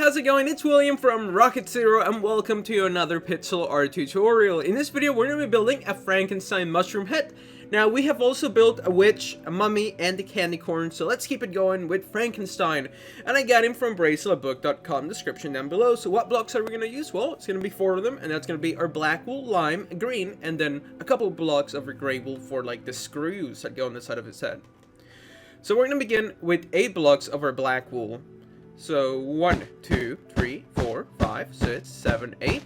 how's it going? It's William from Rocket Zero and welcome to another pixel art tutorial. In this video we're going to be building a Frankenstein mushroom head. Now we have also built a witch, a mummy, and a candy corn, so let's keep it going with Frankenstein. And I got him from bracelebook.com, description down below. So what blocks are we going to use? Well, it's going to be 4 of them, and that's going to be our black wool, lime, green, and then a couple of blocks of our gray wool for like the screws that go on the side of his head. So we're going to begin with 8 blocks of our black wool. So 1, 2, 3, 4, 5, 6, 7, 8.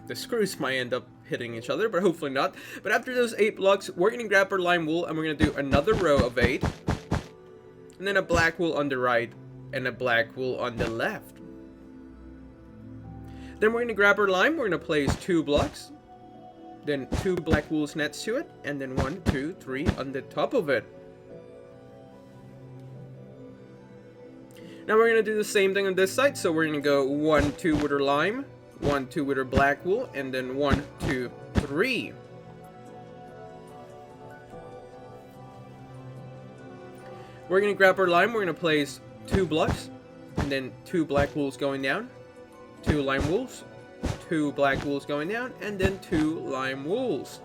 The screws might end up hitting each other, but hopefully not. But after those 8 blocks, we're going to grab our lime wool and we're going to do another row of 8. And then a black wool on the right and a black wool on the left. Then we're going to grab our lime, we're going to place 2 blocks. Then 2 black wools next to it, and then 1, 2, 3 on the top of it. Now we're going to do the same thing on this side, so we're going to go 1, 2 with our lime, 1, 2 with our black wool, and then 1, 2, 3. We're going to grab our lime, we're going to place 2 blocks, and then 2 black wools going down, 2 lime wools, 2 black wools going down, and then 2 lime wools.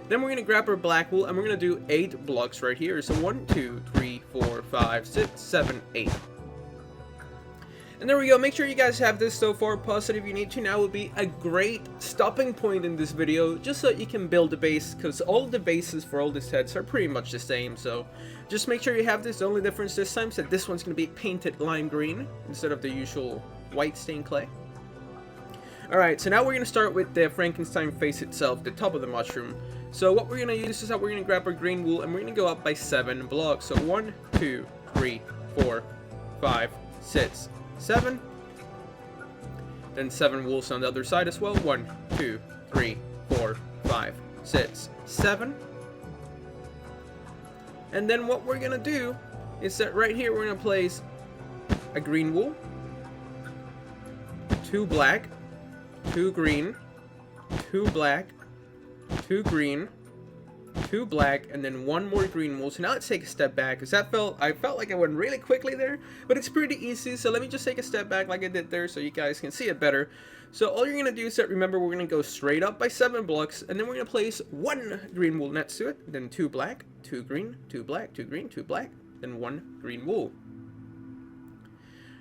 Then we're going to grab our black wool and we're going to do 8 blocks right here. So 1, 2, 3, 4, 5, 6, 7, 8. And there we go. Make sure you guys have this so far. Pause it if you need to. Now would be a great stopping point in this video, just so you can build a base, because all the bases for all these heads are pretty much the same. So just make sure you have this. The only difference this time is that this one's going to be painted lime green instead of the usual white stained clay. Alright, so now we're going to start with the Frankenstein face itself, the top of the mushroom. So what we're going to use is that we're going to grab our green wool and we're going to go up by 7 blocks. So 1, 2, 3, 4, 5, 6, 7. Then 7 wools on the other side as well. 1, 2, 3, 4, 5, 6, 7. And then what we're going to do is that right here we're going to place a green wool, 2 black, 2 green, 2 black, 2 green, 2 black, and then 1 more green wool. So now let's take a step back, because I felt like I went really quickly there, but it's pretty easy. So let me just take a step back like I did there so you guys can see it better. So all you're going to do is that, remember, we're going to go straight up by 7 blocks, and then we're going to place 1 green wool next to it, then 2 black, 2 green, 2 black, 2 green, 2 black, then 1 green wool.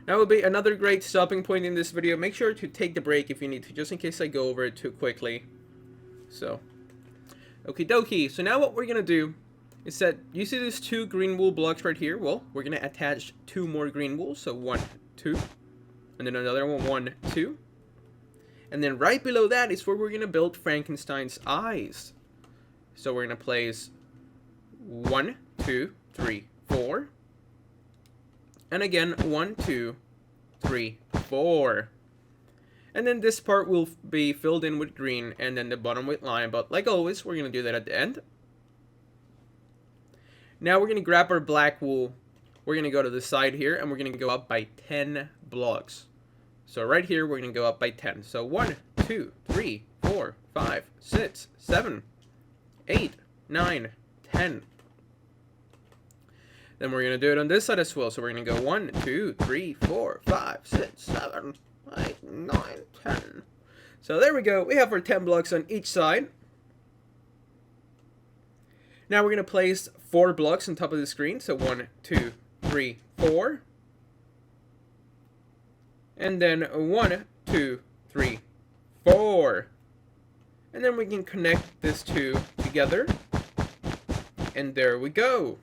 That will be another great stopping point in this video. Make sure to take the break if you need to, just in case I go over it too quickly. So, okie dokie. So now what we're going to do is that, you see these 2 green wool blocks right here? Well, we're going to attach 2 more green wool. So 1, 2, and then another one, 1, 2. And then right below that is where we're going to build Frankenstein's eyes. So we're going to place 1, 2, 3, 4. And again, 1, 2, 3, 4. And then this part will be filled in with green, and then the bottom with lime. But like always, we're going to do that at the end. Now we're going to grab our black wool. We're going to go to the side here, and we're going to go up by 10 blocks. So right here, we're going to go up by 10. So 1, 2, 3, 4, 5, 6, 7, 8, 9, 10. Then we're going to do it on this side as well. So we're going to go 1, 2, 3, 4, 5, 6, 7, 8, 9, 10. So there we go. We have our 10 blocks on each side. Now we're going to place 4 blocks on top of the screen. So 1, 2, 3, 4. And then 1, 2, 3, 4. And then we can connect these 2 together. And there we go.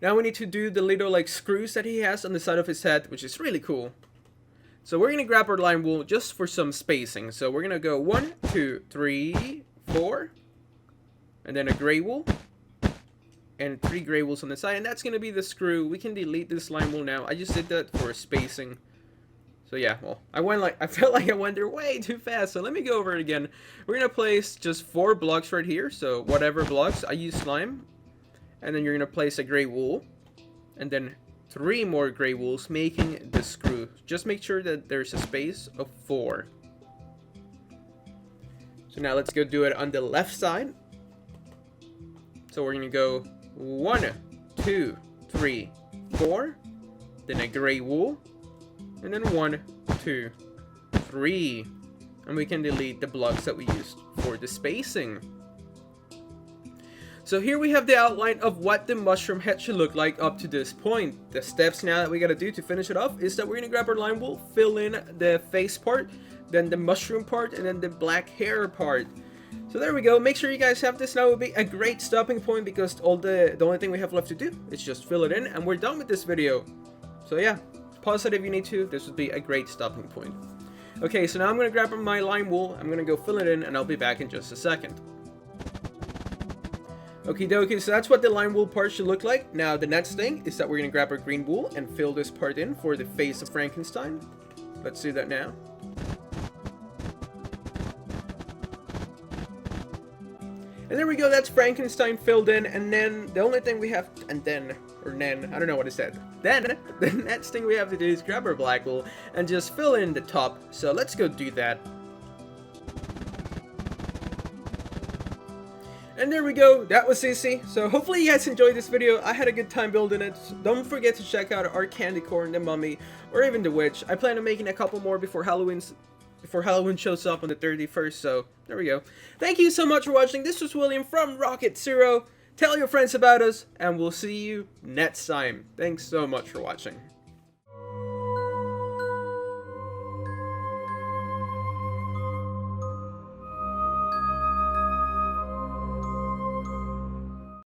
Now we need to do the little like screws that he has on the side of his head, which is really cool. So we're going to grab our lime wool just for some spacing. So we're going to go 1, 2, 3, 4. And then a gray wool. And 3 gray wools on the side. And that's going to be the screw. We can delete this lime wool now. I just did that for spacing. So yeah, well, I felt like I went there way too fast. So let me go over it again. We're going to place just 4 blocks right here. So whatever blocks, I use slime. And then you're going to place a gray wool. And then 3 more gray wools, making the screw. Just make sure that there's a space of 4. So now let's go do it on the left side. So we're gonna go 1, 2, 3, 4, then a gray wool, and then 1, 2, 3, and we can delete the blocks that we used for the spacing. So here we have the outline of what the mushroom head should look like up to this point. The steps now that we gotta do to finish it off is that we're gonna grab our lime wool, fill in the face part, then the mushroom part, and then the black hair part. So there we go. Make sure you guys have this. Now would be a great stopping point because the only thing we have left to do is just fill it in, and we're done with this video. So yeah, pause it if you need to. This would be a great stopping point. Okay, so now I'm gonna grab my lime wool. I'm gonna go fill it in, and I'll be back in just a second. Okie dokie, so that's what the lime wool part should look like. Now the next thing is that we're gonna grab our green wool and fill this part in for the face of Frankenstein. Let's do that now. And there we go, that's Frankenstein filled in, and then the only thing we have, I don't know what it said. Then, the next thing we have to do is grab our black wool and just fill in the top. So let's go do that. And there we go, that was easy. So hopefully you guys enjoyed this video. I had a good time building it. Don't forget to check out our candy corn, the mummy, or even the witch. I plan on making a couple more before Halloween shows up on the 31st, so there we go. Thank you so much for watching. This was William from Rocket Zero. Tell your friends about us, and we'll see you next time. Thanks so much for watching.